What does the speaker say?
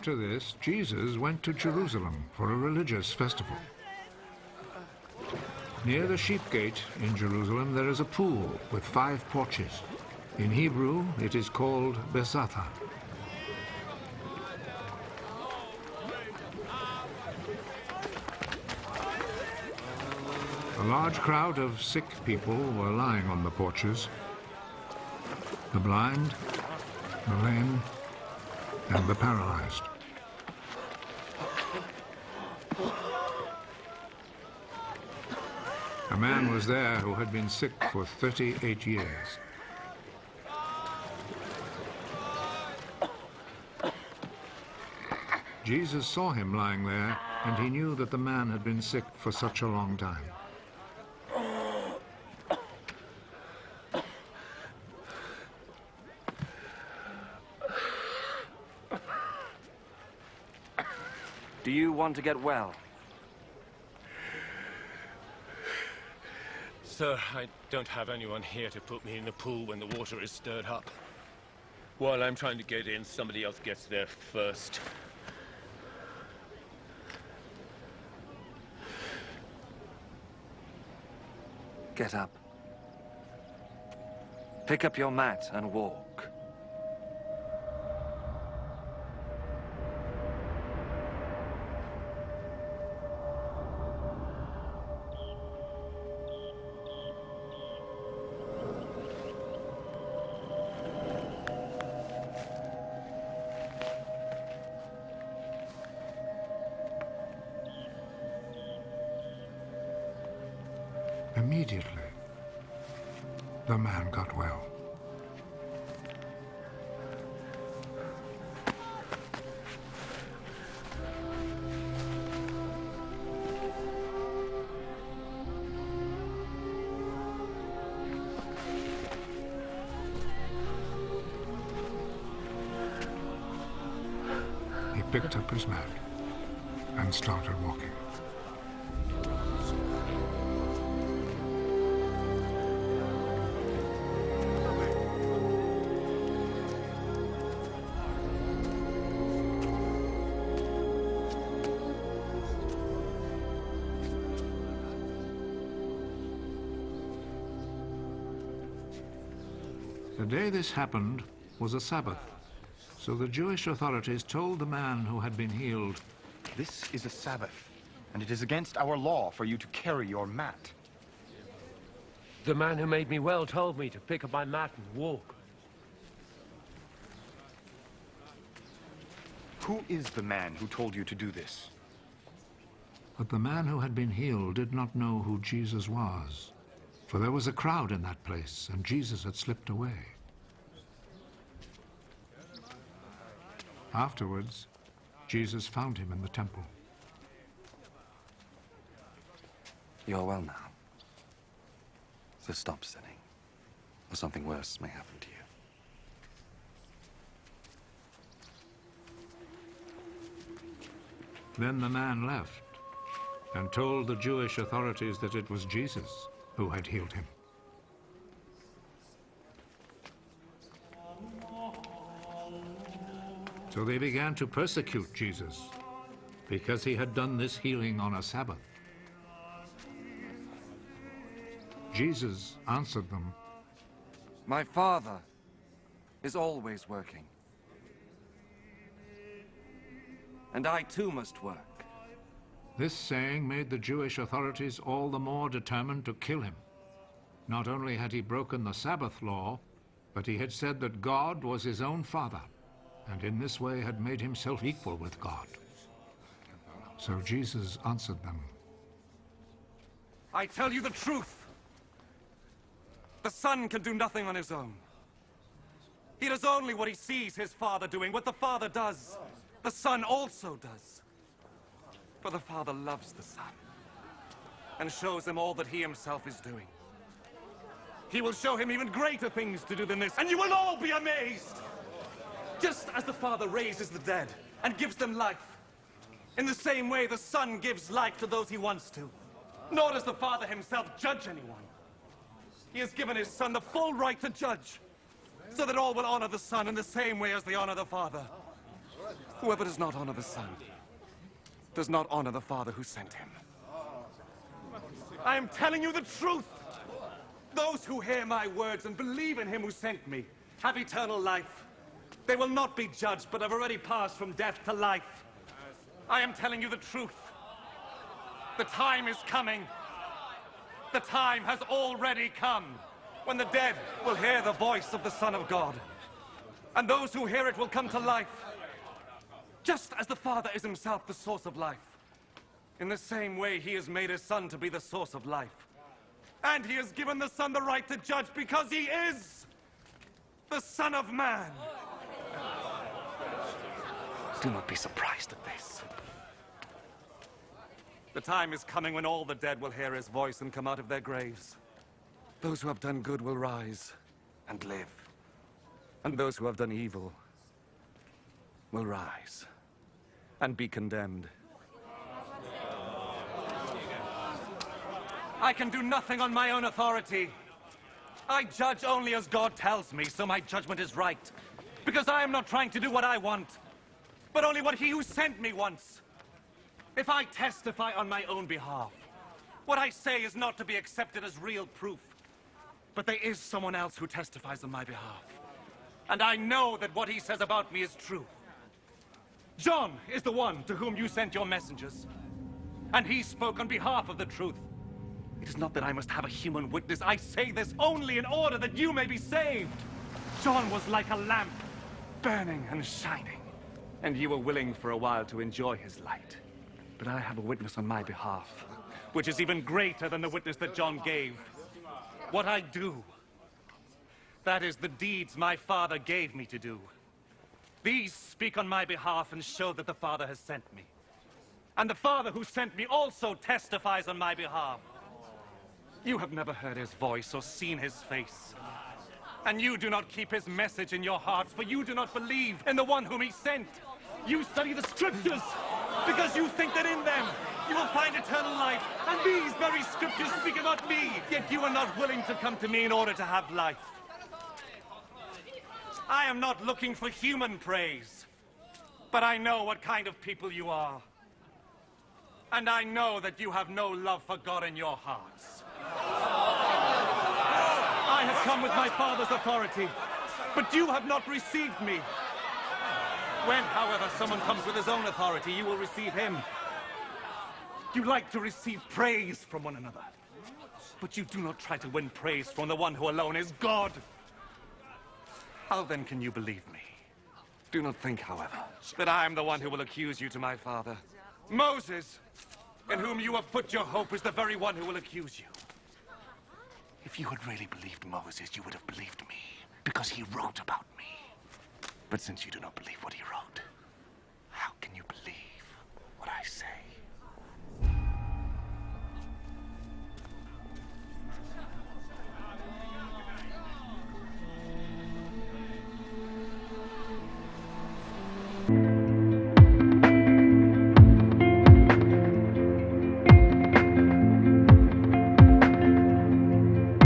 After this, Jesus went to Jerusalem for a religious festival. Near the sheep gate in Jerusalem there is a pool with 5 porches. In Hebrew it is called Besatha. A large crowd of sick people were lying on the porches. The blind, the lame, and the paralyzed. A man was there who had been sick for 38 years. Jesus saw him lying there, and he knew that the man had been sick for such a long time. Do you want to get well? Sir, I don't have anyone here to put me in the pool when the water is stirred up. While I'm trying to get in, somebody else gets there first. Get up. Pick up your mat and walk. Immediately, the man got well. He picked up his mat and started walking. The day this happened was a Sabbath, so the Jewish authorities told the man who had been healed, "This is a Sabbath, and it is against our law for you to carry your mat." The man who made me well told me to pick up my mat and walk. Who is the man who told you to do this? But the man who had been healed did not know who Jesus was, for there was a crowd in that place, and Jesus had slipped away. Afterwards, Jesus found him in the temple. You're well now. So stop sinning, or something worse may happen to you. Then the man left and told the Jewish authorities that it was Jesus who had healed him. So they began to persecute Jesus because he had done this healing on a Sabbath. Jesus answered them, My Father is always working. And I too must work. This saying made the Jewish authorities all the more determined to kill him. Not only had he broken the Sabbath law, but he had said that God was his own Father, and in this way had made himself equal with God. So Jesus answered them, I tell you the truth. The Son can do nothing on his own. He does only what he sees his Father doing. What the Father does, the Son also does. For the Father loves the Son and shows him all that he himself is doing. He will show him even greater things to do than this, and you will all be amazed. Just as the Father raises the dead and gives them life, in the same way the Son gives life to those he wants to. Nor does the Father himself judge anyone. He has given his Son the full right to judge, so that all will honor the Son in the same way as they honor the Father. Whoever does not honor the Son does not honor the Father who sent him. I am telling you the truth. Those who hear my words and believe in him who sent me have eternal life. They will not be judged, but have already passed from death to life. I am telling you the truth. The time is coming. The time has already come when the dead will hear the voice of the Son of God. And those who hear it will come to life. Just as the Father is himself the source of life. In the same way, he has made his Son to be the source of life. And he has given the Son the right to judge because he is the Son of Man. Do not be surprised at this. The time is coming when all the dead will hear his voice and come out of their graves. Those who have done good will rise and live. And those who have done evil will rise and be condemned. I can do nothing on my own authority. I judge only as God tells me, so my judgment is right. Because I am not trying to do what I want, but only what he who sent me wants. If I testify on my own behalf, what I say is not to be accepted as real proof. But there is someone else who testifies on my behalf. And I know that what he says about me is true. John is the one to whom you sent your messengers. And he spoke on behalf of the truth. It is not that I must have a human witness. I say this only in order that you may be saved. John was like a lamp, burning and shining. And you were willing for a while to enjoy his light. But I have a witness on my behalf, which is even greater than the witness that John gave. What I do, that is the deeds my Father gave me to do. These speak on my behalf and show that the Father has sent me. And the Father who sent me also testifies on my behalf. You have never heard his voice or seen his face. And you do not keep his message in your hearts, for you do not believe in the one whom he sent. You study the scriptures because you think that in them you will find eternal life. And these very scriptures speak about me, yet you are not willing to come to me in order to have life. I am not looking for human praise, but I know what kind of people you are. And I know that you have no love for God in your hearts. I have come with my Father's authority, but you have not received me. When, however, someone comes with his own authority, you will receive him. You like to receive praise from one another, but you do not try to win praise from the one who alone is God. How then can you believe me? Do not think, however, that I am the one who will accuse you to my Father. Moses, in whom you have put your hope, is the very one who will accuse you. If you had really believed Moses, you would have believed me, because he wrote about me. But since you do not believe what he wrote, how can you believe what I say?